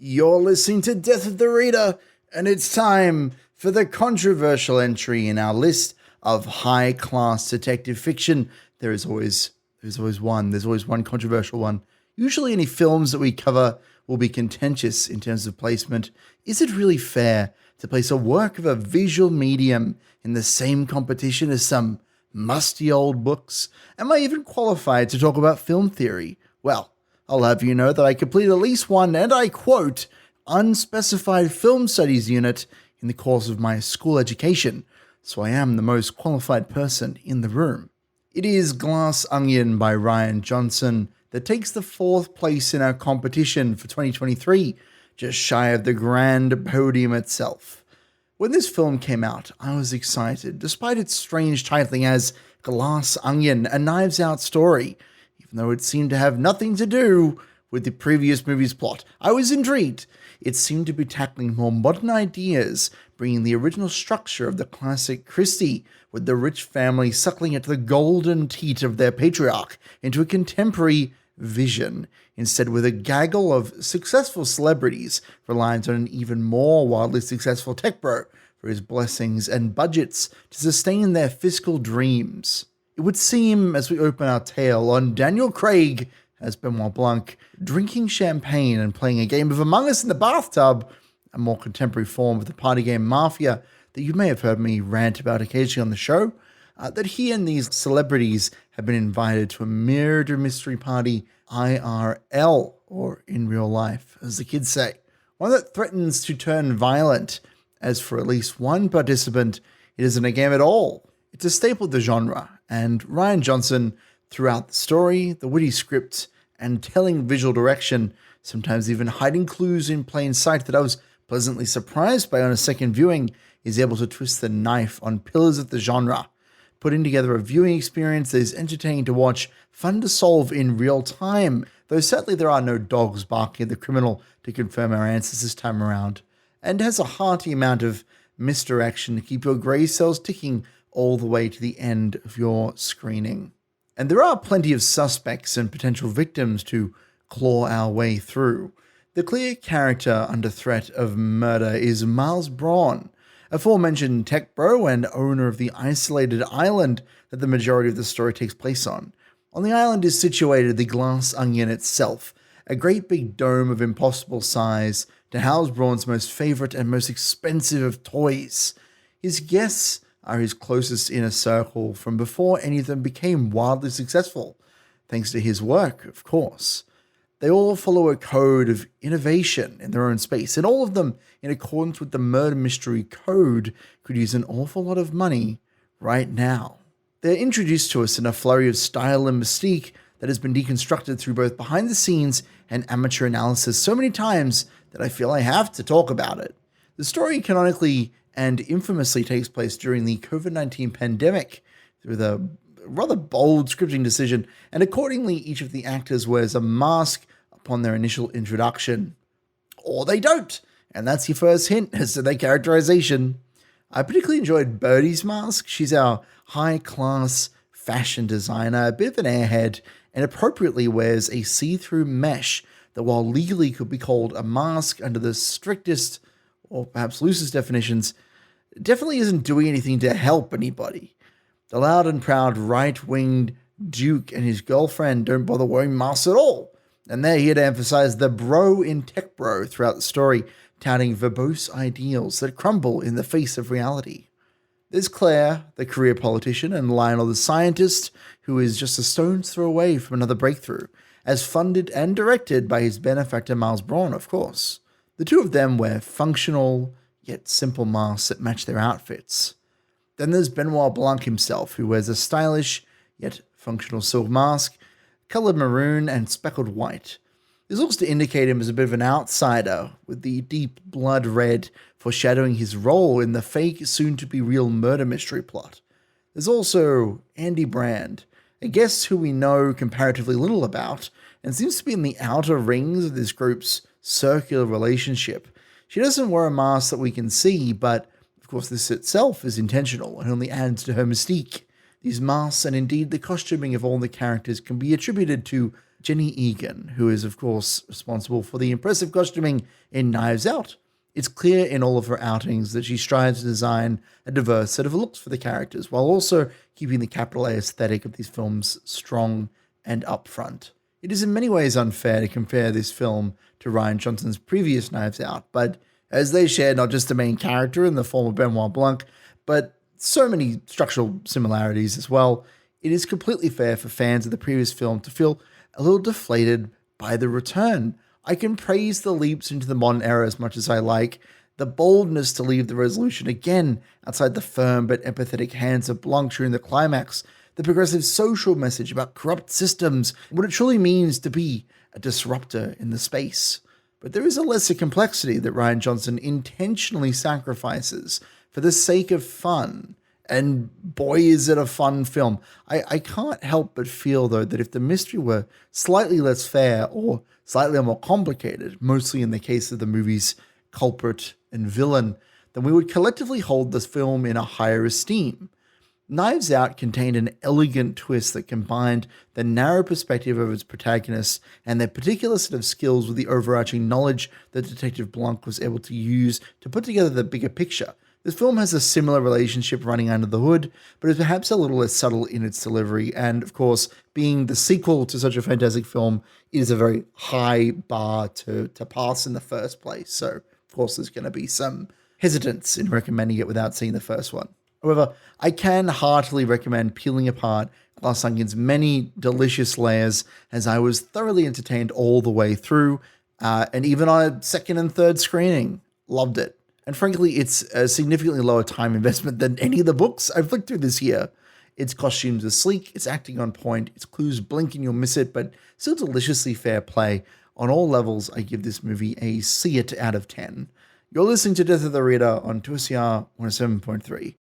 You're listening to Death of the Reader, and it's time for the controversial entry in our list of high-class detective fiction. There's always one controversial one. Usually any films that we cover will be contentious in terms of placement. Is it really fair to place a work of a visual medium in the same competition as some musty old books? Am I even qualified to talk about film theory? Well, I'll have you know that I completed at least one, and I quote, unspecified film studies unit in the course of my school education, so I am the most qualified person in the room. It is Glass Onion by Rian Johnson that takes the fourth place in our competition for 2023, just shy of the grand podium itself. When this film came out, I was excited, despite its strange titling as Glass Onion, a Knives Out story. Even though it seemed to have nothing to do with the previous movie's plot, I was intrigued. It seemed to be tackling more modern ideas, bringing the original structure of the classic Christie, with the rich family suckling at the golden teat of their patriarch, into a contemporary vision, instead with a gaggle of successful celebrities reliant on an even more wildly successful tech bro for his blessings and budgets to sustain their fiscal dreams. It would seem, as we open our tale on Daniel Craig as Benoit Blanc, drinking champagne and playing a game of Among Us in the bathtub, a more contemporary form of the party game Mafia that you may have heard me rant about occasionally on the show, that he and these celebrities have been invited to a murder mystery party IRL, or in real life, as the kids say, one that threatens to turn violent. As for at least one participant, it isn't a game at all. It's a staple of the genre, and Rian Johnson, throughout the story, the witty script, and telling visual direction, sometimes even hiding clues in plain sight that I was pleasantly surprised by on a second viewing, is able to twist the knife on pillars of the genre, putting together a viewing experience that is entertaining to watch, fun to solve in real time, though sadly there are no dogs barking at the criminal to confirm our answers this time around, and has a hearty amount of misdirection to keep your grey cells ticking all the way to the end of your screening. And there are plenty of suspects and potential victims to claw our way through. The clear character under threat of murder is Miles Braun, aforementioned tech bro and owner of the isolated island that the majority of the story takes place on. On the island is situated the Glass Onion itself, a great big dome of impossible size to house Braun's most favorite and most expensive of toys. His guests are his closest inner circle from before any of them became wildly successful, thanks to his work, of course. They all follow a code of innovation in their own space, and all of them, in accordance with the murder mystery code, could use an awful lot of money right now. They're introduced to us in a flurry of style and mystique that has been deconstructed through both behind the scenes and amateur analysis so many times that I feel I have to talk about it. The story canonically and infamously takes place during the COVID-19 pandemic through the rather bold scripting decision, and accordingly each of the actors wears a mask upon their initial introduction. Or they don't, and that's your first hint as to their characterization. I particularly enjoyed Birdie's mask. She's our high-class fashion designer, a bit of an airhead, and appropriately wears a see-through mesh that, while legally could be called a mask under the strictest or perhaps loosest definitions, definitely isn't doing anything to help anybody. The loud and proud right-winged Duke and his girlfriend don't bother wearing masks at all, and they're here to emphasize the bro in tech bro throughout the story, touting verbose ideals that crumble in the face of reality. There's Claire, the career politician, and Lionel, the scientist, who is just a stone's throw away from another breakthrough, as funded and directed by his benefactor Miles Braun, of course. The two of them wear functional, yet simple masks that match their outfits. Then there's Benoit Blanc himself, who wears a stylish, yet functional silk mask, colored maroon and speckled white. This looks to indicate him as a bit of an outsider, with the deep blood red foreshadowing his role in the fake, soon-to-be-real murder mystery plot. There's also Andy Brand, a guest who we know comparatively little about, and seems to be in the outer rings of this group's circular relationship. She doesn't wear a mask that we can see, but of course this itself is intentional and only adds to her mystique. These masks, and indeed the costuming of all the characters, can be attributed to Jenny Egan, who is, of course, responsible for the impressive costuming in Knives Out. It's clear in all of her outings that she strives to design a diverse set of looks for the characters, while also keeping the capital A aesthetic of these films strong and upfront. It is in many ways unfair to compare this film to Rian Johnson's previous Knives Out, but as they share not just the main character in the form of Benoit Blanc, but so many structural similarities as well, it is completely fair for fans of the previous film to feel a little deflated by the return. I can praise the leaps into the modern era as much as I like, the boldness to leave the resolution again outside the firm but empathetic hands of Blanc during the climax, the progressive social message about corrupt systems, what it truly means to be a disruptor in the space. But there is a lesser complexity that Rian Johnson intentionally sacrifices for the sake of fun. And boy, is it a fun film. I can't help but feel, though, that if the mystery were slightly less fair or slightly more complicated, mostly in the case of the movie's culprit and villain, then we would collectively hold this film in a higher esteem. Knives Out contained an elegant twist that combined the narrow perspective of its protagonists and their particular set of skills with the overarching knowledge that Detective Blanc was able to use to put together the bigger picture. This film has a similar relationship running under the hood, but is perhaps a little less subtle in its delivery. And of course, being the sequel to such a fantastic film, it is a very high bar to pass in the first place. So, of course, there's going to be some hesitance in recommending it without seeing the first one. However, I can heartily recommend peeling apart Glass Onions' many delicious layers, as I was thoroughly entertained all the way through, and even on a second and third screening, loved it. And frankly, it's a significantly lower time investment than any of the books I've flicked through this year. Its costumes are sleek, its acting on point, its clues blink and you'll miss it, but still deliciously fair play. On all levels, I give this movie a see it out of 10. You're listening to Death of the Reader on 2SR 107.3.